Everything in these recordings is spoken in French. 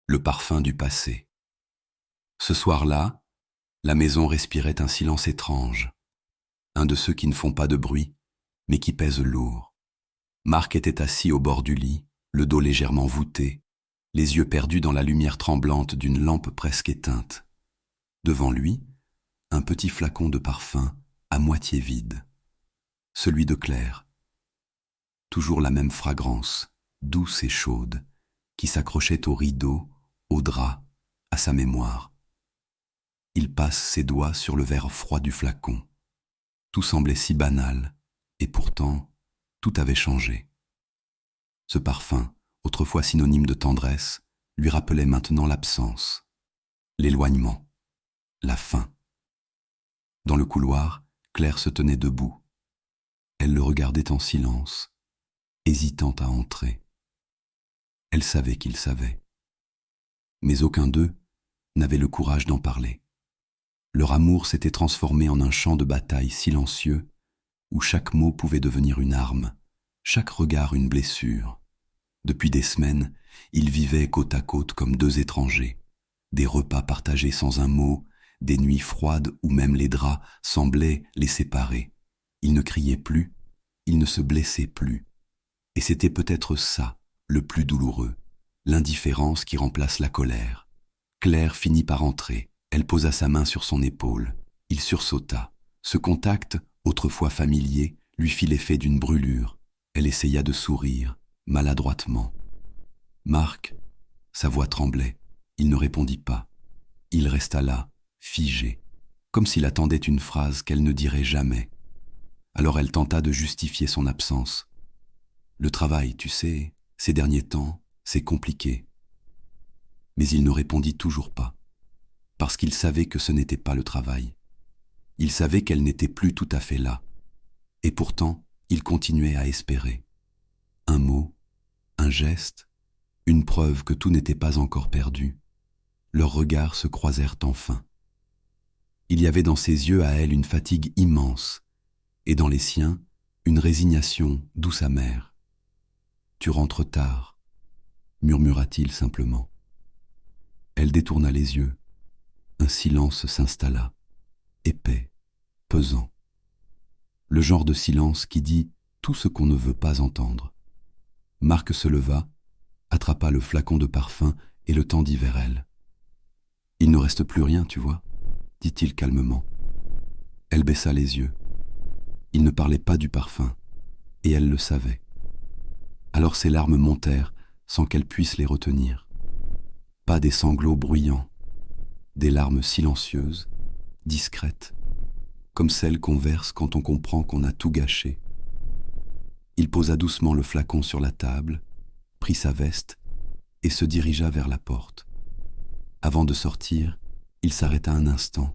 le parfum du passé. Ce soir-là, la maison respirait un silence étrange, un de ceux qui ne font pas de bruit, mais qui pèsent lourd. Marc était assis au bord du lit, le dos légèrement voûté, les yeux perdus dans la lumière tremblante d'une lampe presque éteinte. Devant lui, un petit flacon de parfum à moitié vide. Celui de Claire. Toujours la même fragrance, douce et chaude, qui s'accrochait aux rideaux, aux draps, à sa mémoire. Il passe ses doigts sur le verre froid du flacon. Tout semblait si banal, et pourtant, tout avait changé. Ce parfum, autrefois synonyme de tendresse, lui rappelait maintenant l'absence, l'éloignement, la faim. Dans le couloir, Claire se tenait debout. Elle le regardait en silence, hésitant à entrer. Elle savait qu'il savait. Mais aucun d'eux n'avait le courage d'en parler. Leur amour s'était transformé en un champ de bataille silencieux où chaque mot pouvait devenir une arme, chaque regard une blessure. Depuis des semaines, ils vivaient côte à côte comme deux étrangers. Des repas partagés sans un mot, des nuits froides où même les draps semblaient les séparer. Ils ne criaient plus, ils ne se blessaient plus. Et c'était peut-être ça, le plus douloureux, l'indifférence qui remplace la colère. Claire finit par entrer. Elle posa sa main sur son épaule. Il sursauta. Ce contact, autrefois familier, lui fit l'effet d'une brûlure. Elle essaya de sourire, maladroitement. Marc, sa voix tremblait. Il ne répondit pas. Il resta là, figé, comme s'il attendait une phrase qu'elle ne dirait jamais. Alors elle tenta de justifier son absence. Le travail, tu sais, ces derniers temps, c'est compliqué. Mais il ne répondit toujours pas. Parce qu'il savait que ce n'était pas le travail. Il savait qu'elle n'était plus tout à fait là. Et pourtant, il continuait à espérer. Un mot, un geste, une preuve que tout n'était pas encore perdu. Leurs regards se croisèrent enfin. Il y avait dans ses yeux à elle une fatigue immense, et dans les siens, une résignation douce amère. « Tu rentres tard », murmura-t-il simplement. Elle détourna les yeux. Un silence s'installa, épais, pesant. Le genre de silence qui dit tout ce qu'on ne veut pas entendre. Marc se leva, attrapa le flacon de parfum et le tendit vers elle. « Il ne reste plus rien, tu vois, » dit-il calmement. Elle baissa les yeux. Il ne parlait pas du parfum, et elle le savait. Alors ses larmes montèrent sans qu'elle puisse les retenir. Pas des sanglots bruyants, des larmes silencieuses, discrètes, comme celles qu'on verse quand on comprend qu'on a tout gâché. Il posa doucement le flacon sur la table, prit sa veste et se dirigea vers la porte. Avant de sortir, il s'arrêta un instant,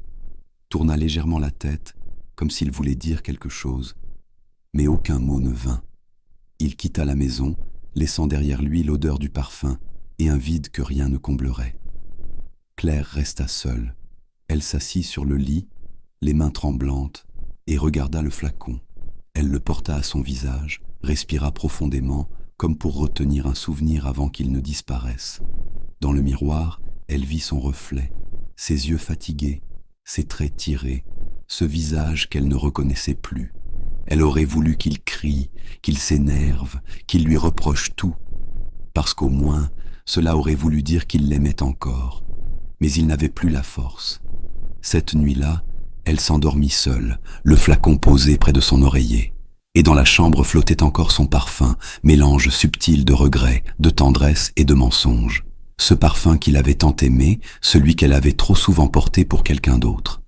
tourna légèrement la tête, comme s'il voulait dire quelque chose, mais aucun mot ne vint. Il quitta la maison, laissant derrière lui l'odeur du parfum et un vide que rien ne comblerait. Claire resta seule. Elle s'assit sur le lit, les mains tremblantes, et regarda le flacon. Elle le porta à son visage, respira profondément, comme pour retenir un souvenir avant qu'il ne disparaisse. Dans le miroir, elle vit son reflet, ses yeux fatigués, ses traits tirés, ce visage qu'elle ne reconnaissait plus. Elle aurait voulu qu'il crie, qu'il s'énerve, qu'il lui reproche tout, parce qu'au moins, cela aurait voulu dire qu'il l'aimait encore. Mais il n'avait plus la force. Cette nuit-là, elle s'endormit seule, le flacon posé près de son oreiller. Et dans la chambre flottait encore son parfum, mélange subtil de regret, de tendresse et de mensonge. Ce parfum qu'il avait tant aimé, celui qu'elle avait trop souvent porté pour quelqu'un d'autre.